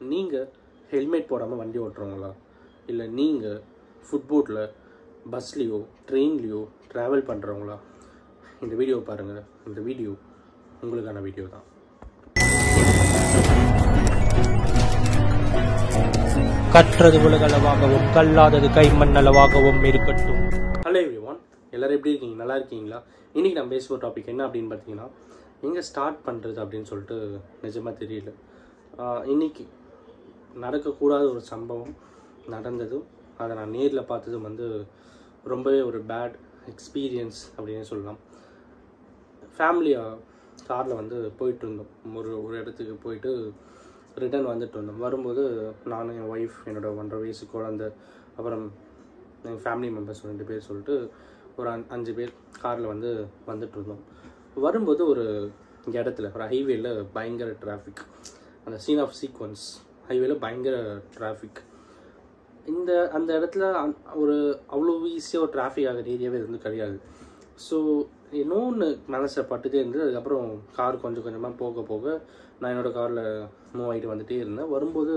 நீங்கள் ஹெல்மெட் போடாமல் வண்டி ஓட்டுறவங்களா, இல்லை நீங்கள் ஃபுட்போட்டில் பஸ்லேயோ ட்ரெயின்லேயோ ட்ராவல் பண்ணுறவங்களா? இந்த வீடியோ பாருங்கள். இந்த வீடியோ உங்களுக்கான வீடியோ தான். கற்றது உலகளவாகவும் கல்லாதது கைமண்ணளவாகவும் இருக்கட்டும். ஹலோ எவ்ரிவான், எல்லோரும் எப்படி இருக்கீங்க? நல்லா இருக்கீங்களா? இன்றைக்கி நம்ம பேசுகிற டாபிக் என்ன அப்படின்னு பார்த்தீங்கன்னா, எங்கே ஸ்டார்ட் பண்ணுறது அப்படின்னு சொல்லிட்டு நிஜமாக தெரியல. இன்றைக்கி நடக்கக்கூடாத ஒரு சம்பவம் நடந்ததும் அதை நான் நேரில் பார்த்ததும் ரொம்பவே ஒரு பேட் எக்ஸ்பீரியன்ஸ் அப்படின்னு சொல்லலாம். ஃபேமிலியாக காரில் போயிட்டு இருந்தோம். ஒரு இடத்துக்கு போயிட்டு ரிட்டர்ன் வந்துட்டு இருந்தோம். வரும்போது நான், என் ஒய்ஃப், என்னோட 1.5 வயசு குழந்தை, அப்புறம் எங்கள் ஃபேமிலி மெம்பர்ஸ் 2 பேர் சொல்லிட்டு ஒரு 5 பேர் காரில் வந்துட்டு இருந்தோம். வரும்போது ஒரு இடத்துல ஒரு ஹைவேல பயங்கர டிராஃபிக். அந்த சீன் ஆஃப் சீக்வன்ஸ், ஹைவேல பயங்கர டிராஃபிக். அந்த இடத்துல ஒரு அவ்வளோ ஈஸியாக ஒரு டிராஃபிக் ஆகிற ஏரியாவே கிடையாது. ஸோ இன்னொன்று மனசை பட்டுட்டே இருந்தது. அதுக்கப்புறம் கார் கொஞ்சம் கொஞ்சமாக போக போக நான் என்னோடய காரில் மூவ் ஆகிட்டு வந்துகிட்டே இருந்தேன். வரும்போது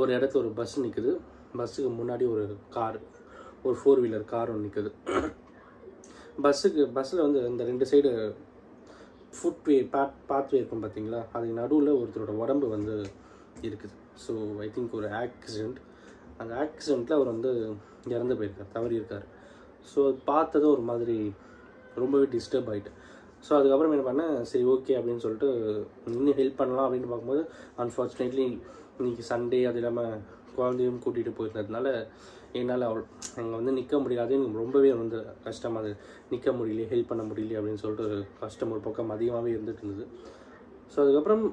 ஒரு இடத்துல ஒரு பஸ் நிற்குது. பஸ்ஸுக்கு முன்னாடி ஒரு கார், ஒரு 4 வீலர் கார் ஒன்று நிற்குது. பஸ்ஸில் இந்த 2 சைடு ஃபுட்வே பாத்வே இருக்கும் பார்த்தீங்களா, அதுக்கு நடுவில் ஒருத்தரோட உடம்பு இருக்குது. ஸோ ஐ திங்க் ஒரு ஆக்சிடெண்ட். அந்த ஆக்சிடெண்ட்டில் அவர் இறந்து போயிருக்கார், தவறியிருக்கார். ஸோ பார்த்ததும் ஒரு மாதிரி ரொம்பவே டிஸ்டர்ப் ஆகிட்டு. ஸோ அதுக்கப்புறம் என்ன பண்ணேன், சரி ஓகே அப்படின்னு சொல்லிட்டு இன்னும் ஹெல்ப் பண்ணலாம் அப்படின்னு பார்க்கும்போது, அன்ஃபார்ச்சுனேட்லி இன்றைக்கி சண்டே, அது இல்லாமல் குழந்தையும் கூட்டிகிட்டு போயிருந்ததுனால என்னால் அங்கே நிற்க முடியாது. எனக்கு ரொம்பவே கஷ்டமாக இருந்தது. நிற்க முடியல, ஹெல்ப் பண்ண முடியல அப்படின்னு சொல்லிட்டு ஒரு கஷ்டம் ஒரு பக்கம் அதிகமாகவே இருந்துட்டு இருந்தது. ஸோ அதுக்கப்புறம்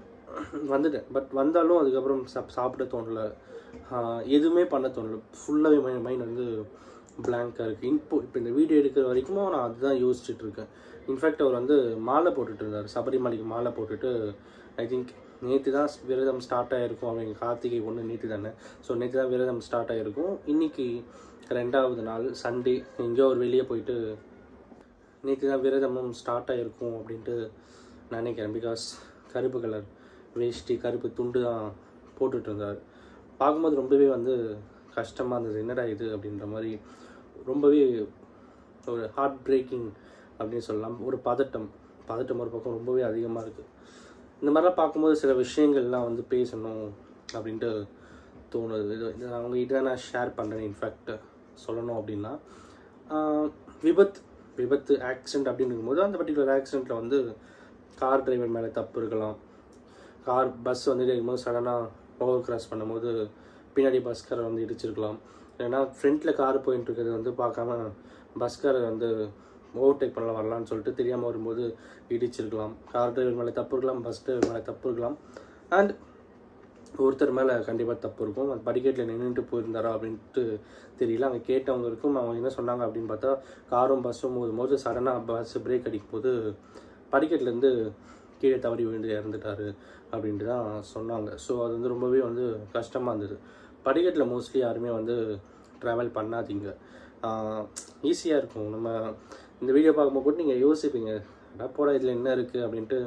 வந்துட்டேன். பட் வந்தாலும் அதுக்கப்புறம் சாப்பிட தோணலை, எதுவுமே பண்ண தோணலை. ஃபுல்லாகவே மைண்ட் பிளாங்காக இருக்குது. இப்போ இந்த வீடியோ எடுக்கிற வரைக்கும் நான் அதுதான் யோசிச்சுட்டு இருக்கேன். இன்ஃபேக்ட் அவர் மாலை போட்டுட்டு இருந்தார், சபரிமலைக்கு மாலை போட்டுட்டு. ஐ திங்க் நேற்று தான் விரதம் ஸ்டார்ட் ஆகிருக்கும். அவங்க கார்த்திகை ஒன்று நேற்று தானே. ஸோ நேற்று தான் விரதம் ஸ்டார்ட் ஆகிருக்கும். இன்றைக்கி 2வது நாள் சண்டே. எங்கேயோ ஒரு வெளியே போயிட்டு நேற்று தான் விரதமும் ஸ்டார்ட் ஆகிருக்கும் அப்படின்ட்டு நினைக்கிறேன். பிகாஸ் கருப்பு கலர் வேஷ்டி, கருப்பு துண்டு தான் போட்டுட்டு இருந்தார். பார்க்கும்போது ரொம்பவே கஷ்டமாக இருந்தது. என்னடா இது அப்படின்ற மாதிரி ரொம்பவே ஒரு ஹார்ட் பிரேக்கிங் அப்படின்னு சொல்லலாம். ஒரு பதட்டம் ஒரு பக்கம் ரொம்பவே அதிகமாக இருக்குது. இந்த மாதிரிலாம் பார்க்கும்போது சில விஷயங்கள்லாம் பேசணும் அப்படின்ட்டு தோணுது. இது அவங்ககிட்ட தான் நான் ஷேர் பண்ணுறேன். இன்ஃபேக்ட் சொல்லணும் அப்படின்னா, விபத்து ஆக்சிடெண்ட் அப்படின்னு இருக்கும்போது, அந்த பர்டிகுலர் ஆக்சிடெண்ட்டில் கார் டிரைவர் மேலே தப்பு இருக்கலாம். பஸ் இருக்கும்போது சடனாக ஓவர் கிராஸ் பண்ணும்போது பின்னாடி பஸ்காரர் இடிச்சிருக்கலாம். ஏன்னா ஃப்ரண்ட்டில் கார் போயிட்டு இருக்கிறது பார்க்காம பஸ்காரர் ஓவர்டேக் பண்ணலாம் வரலான்னு சொல்லிட்டு தெரியாமல் வரும்போது இடிச்சிருக்கலாம். கார் டிரைவர் மேலே தப்பு இருக்கலாம், பஸ் டிரைவர் மேலே தப்பு இருக்கலாம். அண்ட் ஒருத்தர் மேலே கண்டிப்பாக தப்பு இருக்கும். அந்த படிக்கட்டில் நின்றுட்டு போயிருந்தாரா அப்படின்ட்டு தெரியல. அங்கே கேட்டவங்க இருக்கும். அவங்க என்ன சொன்னாங்க அப்படின்னு பார்த்தா, காரும் பஸ்ஸும் போது சடனாக பஸ் பிரேக் அடிக்கும் போது படிக்கட்டிலேருந்து கீழே தவறி விழுந்து இறந்துட்டார் அப்படின்ட்டு தான் சொன்னாங்க. ஸோ அது ரொம்பவே கஷ்டமாக இருந்தது. படிக்கட்டில் மோஸ்ட்லி யாருமே ட்ராவல் பண்ணாதீங்க. ஈஸியாக இருக்கும். நம்ம இந்த வீடியோ பார்க்கும்போது கூட நீங்கள் யோசிப்பீங்க, போட இதில் என்ன இருக்குது அப்படின்ட்டு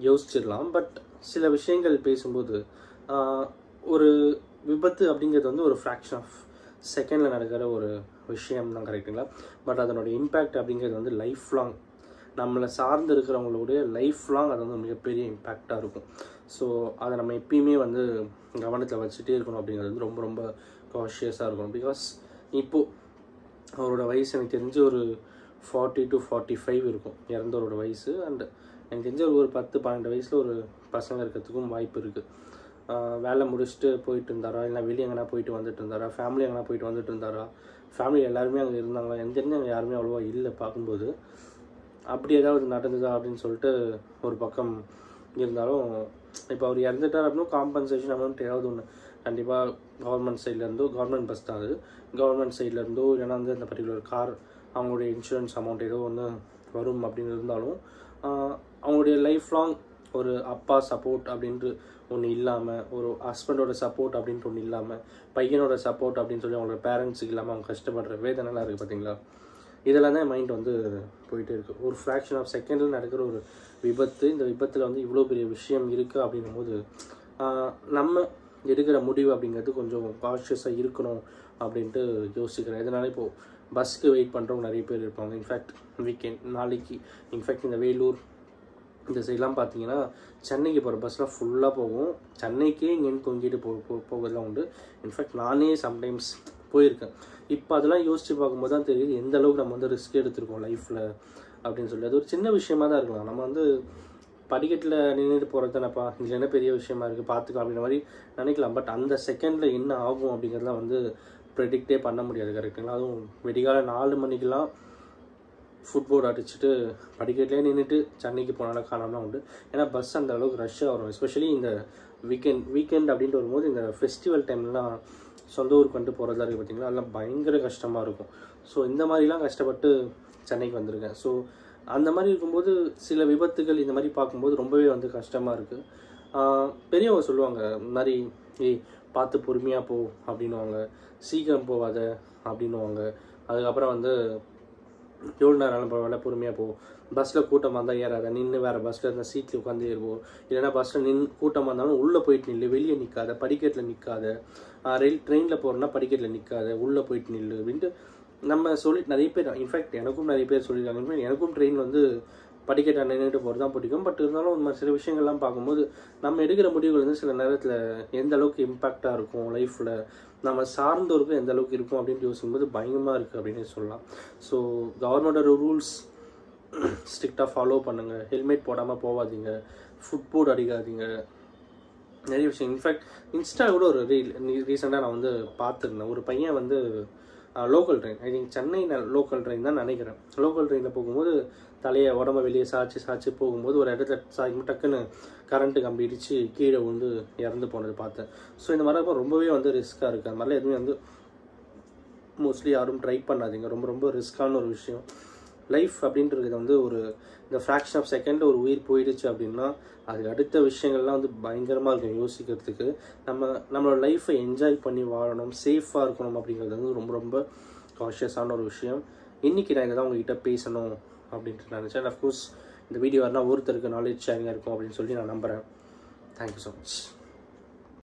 யோசிச்சிடலாம். பட் சில விஷயங்கள் பேசும்போது ஒரு விபத்து அப்படிங்கிறது ஒரு ஃப்ராக்ஷன் ஆஃப் செகண்டில் நடக்கிற ஒரு விஷயம் தான், கரெக்டுங்களா? பட் அதனுடைய இம்பேக்ட் அப்படிங்கிறது லைஃப் லாங், நம்மளை சார்ந்து இருக்கிறவங்களுடைய லைஃப் லாங் அது மிகப்பெரிய இம்பேக்டாக இருக்கும். ஸோ அதை நம்ம எப்பயுமே கவனத்தில் வச்சுட்டே இருக்கணும். அப்படிங்கிறது ரொம்ப ரொம்ப காஷியஸாக இருக்கணும். பிகாஸ் இப்போது அவரோட வயசு எனக்கு தெரிஞ்சு ஒரு 40 to 45 இருக்கும், இறந்தவரோட வயசு. அண்ட் எனக்கு தெரிஞ்ச ஒரு 10-12 வயசில் ஒரு பசங்க இருக்கிறதுக்கும் வாய்ப்பு இருக்குது. வேலை முடிச்சுட்டு போயிட்டு இருந்தாரா, இல்லை வெளியே எங்கன்னா போயிட்டு வந்துட்டு இருந்தாரா, ஃபேமிலி எங்கன்னா போயிட்டு வந்துட்டு இருந்தாரா, ஃபேமிலி எல்லாருமே அங்கே இருந்தாங்களா? எனக்கு தெரிஞ்சு அங்கே யாருமே அவ்வளோவா இல்லை பார்க்கும்போது. அப்படி ஏதாவது நடந்ததா அப்படின்னு சொல்லிட்டு ஒரு பக்கம் இருந்தாலும், இப்போ அவர் இறந்துட்டார் அப்படின்னா காம்பன்சேஷன் அமௌண்ட் ஏதாவது ஒன்று கண்டிப்பாக கவர்மெண்ட் சைட்லேருந்தோ, கவர்மெண்ட் பஸ் தான் அது, கவர்மெண்ட் சைட்லேருந்தோ இல்லைனா அந்த பர்டிகுலர் கார் அவங்களுடைய இன்சூரன்ஸ் அமௌண்ட் ஏதோ ஒன்று வரும் அப்படின்னு இருந்தாலும், அவங்களுடைய லைஃப் லாங் ஒரு அப்பா சப்போர்ட் அப்படின்ட்டு ஒன்று இல்லாமல், ஒரு ஹஸ்பண்டோட சப்போர்ட் அப்படின்ட்டு ஒன்று இல்லாமல், பையனோட சப்போர்ட் அப்படின்னு சொல்லி அவங்களோட பேரண்ட்ஸுக்கு இல்லாமல் அவங்க கஷ்டப்படுற வேதனைலாம் இருக்குது பார்த்தீங்களா? இதெல்லாம் தான் மைண்ட் போயிட்டே இருக்குது. ஒரு ஃப்ராக்ஷன் ஆஃப் செகண்டில் நடக்கிற ஒரு விபத்து. இந்த விபத்தில் இவ்வளோ பெரிய விஷயம் இருக்குது அப்படின்னும் போது நம்ம எடுக்கிற முடிவு அப்படிங்கிறது கொஞ்சம் காஷியஸாக இருக்கணும் அப்படின்ட்டு யோசிக்கிறேன். இதனால இப்போது பஸ்ஸுக்கு வெயிட் பண்ணுறவங்க நிறைய பேர் இருப்பாங்க. இன்ஃபேக்ட் வீக்கெண்ட் நாளைக்கு இன்ஃபேக்ட் இந்த வேலூர் இந்த சைட்லாம் பார்த்தீங்கன்னா சென்னைக்கு போகிற பஸ்லாம் ஃபுல்லாக போகும். சென்னைக்கே இங்கேருந்து தொங்கிட்டு போகிறதுலாம் உண்டு. இன்ஃபேக்ட் நானே சம்டைம்ஸ் போயிருக்கேன். இப்போ அதெல்லாம் யோசித்து பார்க்கும்போது தான் தெரியுது எந்த அளவுக்கு நம்ம வந்து ரிஸ்க் எடுத்துருக்கோம் லைஃப்பில் அப்படின்னு சொல்லி. அது ஒரு சின்ன விஷயமா தான் இருக்கலாம். நம்ம வந்து படிக்கட்டில் நின்றுட்டு போகிறது தானேப்பா, இதில் என்ன பெரிய விஷயமா இருக்குது பார்த்துக்கலாம் அப்படின்ற மாதிரி நினைக்கலாம். பட் அந்த செகண்டில் என்ன ஆகும் அப்படிங்கிறதுலாம் வந்து ப்ரெடிக்டே பண்ண முடியாது. கரெக்டுங்களா? அதுவும் வெடிகால 4 மணிக்கெலாம் ஃபுட்போர்ட் அடிச்சுட்டு படிக்கட்டிலே நின்றுட்டு சென்னைக்கு போனாலும் காணாமலாம் உண்டு. ஏன்னா பஸ் அந்த அளவுக்கு ரஷ்ஷாக வரும். எஸ்பெஷலி இந்த வீக்கெண்ட் அப்படின்ட்டு வரும்போது இந்த ஃபெஸ்டிவல் டைம்லாம் சொந்த ஊருக்கு வந்துட்டு போகிறதா இருக்குது பார்த்தீங்களா, அதெல்லாம் பயங்கர கஷ்டமாக இருக்கும். ஸோ இந்த மாதிரிலாம் கஷ்டப்பட்டு சென்னைக்கு வந்திருக்கேன். ஸோ அந்த மாதிரி இருக்கும்போது சில விபத்துகள் இந்த மாதிரி பார்க்கும்போது ரொம்பவே வந்து கஷ்டமாக இருக்குது. பெரியவங்க சொல்லுவாங்க இந்த மாதிரி, பார்த்து பொறுமையாக போ அப்படின்னுவாங்க, சீக்கிரம் போகாத அப்படின்னுவாங்க. அதுக்கப்புறம் வந்து எவ்வளோ நேரம் பரவாயில்ல பொறுமையாக போ, பஸ்ஸில் கூட்டமாக இருந்தால் ஏறாத, நின்று வேறு பஸ்ஸில் இருந்தால் சீட்டில் உட்காந்து ஏறுவோம், இல்லைனா பஸ்ஸில் கூட்டமாக இருந்தாலும் உள்ளே போயிட்டு நில்லு, வெளியே நிற்காத, படிக்கட்டில் நிற்காத, ட்ரெயினில் போகிறோன்னா படிக்கட்டில் நிற்காத, உள்ளே போயிட்டு நில்லு அப்படின்ட்டு நம்ம சொல்லி நிறைய பேர், இன்ஃபேக்ட் எனக்கும் நிறைய பேர் சொல்லியிருக்காங்க. எனக்கும் ட்ரெயின் வந்து படிக்கட்டை நின்றுட்டு போகிறது தான் பிடிக்கும். பட் இருந்தாலும் இந்த மாதிரி சில விஷயங்கள்லாம் பார்க்கும்போது நம்ம எடுக்கிற முடிவுகள் வந்து சில நேரத்தில் எந்த அளவுக்கு இம்பேக்டாக இருக்கும் லைஃப்பில், நம்ம சார்ந்தோருக்கும் எந்த அளவுக்கு இருக்கும் அப்படின்னு யோசிக்கும்போது பயங்கரமாக இருக்குது அப்படின்னு சொல்லலாம். ஸோ கவர்மெண்டோட ரூல்ஸ் ஸ்ட்ரிக்டாக ஃபாலோ பண்ணுங்கள், ஹெல்மெட் போடாமல் போகாதீங்க, ஃபுட்போர்ட் அடிக்காதீங்க, நிறைய விஷயம். இன்ஃபேக்ட் இன்ஸ்டா கூட ஒரு ரீசெண்டாக நான் வந்து பார்த்துருந்தேன். ஒரு பையன் வந்து local train, I think Chennai local train தான் நினைக்கிறேன். லோக்கல் ட்ரெயினில் போகும்போது தலையை உடம்ப வெளியே சாய்ச்சி போகும்போது ஒரு இடத்துல சாய்க்கும் டக்குன்னு கரண்ட்டு கம்பி இடித்து கீழே வந்து இறந்து போனது பார்த்தேன். ஸோ இந்த மாதிரி ரொம்பவே வந்து ரிஸ்க்காக இருக்குது. அது மாதிரிலாம் எதுவுமே வந்து மோஸ்ட்லி யாரும் ட்ரை பண்ணாதீங்க. ரொம்ப ரொம்ப ரிஸ்க்கான ஒரு விஷயம். லைஃப் அப்படின்றது வந்து ஒரு இந்த ஃப்ராக்ஷன் ஆஃப் செகண்டில் ஒரு உயிர் போயிடுச்சு அப்படின்னா அதுக்கு அடுத்த விஷயங்கள்லாம் வந்து பயங்கரமாக இருக்கும் யோசிக்கிறதுக்கு. நம்மளோட லைஃப்பை என்ஜாய் பண்ணி வாழணும், சேஃபாக இருக்கணும் அப்படிங்கிறது வந்து ரொம்ப ரொம்ப காஷியஸான ஒரு விஷயம். இன்றைக்கி நான் இதை தான் உங்ககிட்ட பேசணும் அப்படின்ட்டு நினச்சேன். அஃப்கோர்ஸ் இந்த வீடியோ வரனா ஒருத்தருக்கு நாலேஜ் ஷேரிங்காக இருக்கும் அப்படின்னு சொல்லி நான் நம்புகிறேன். Thank you so much.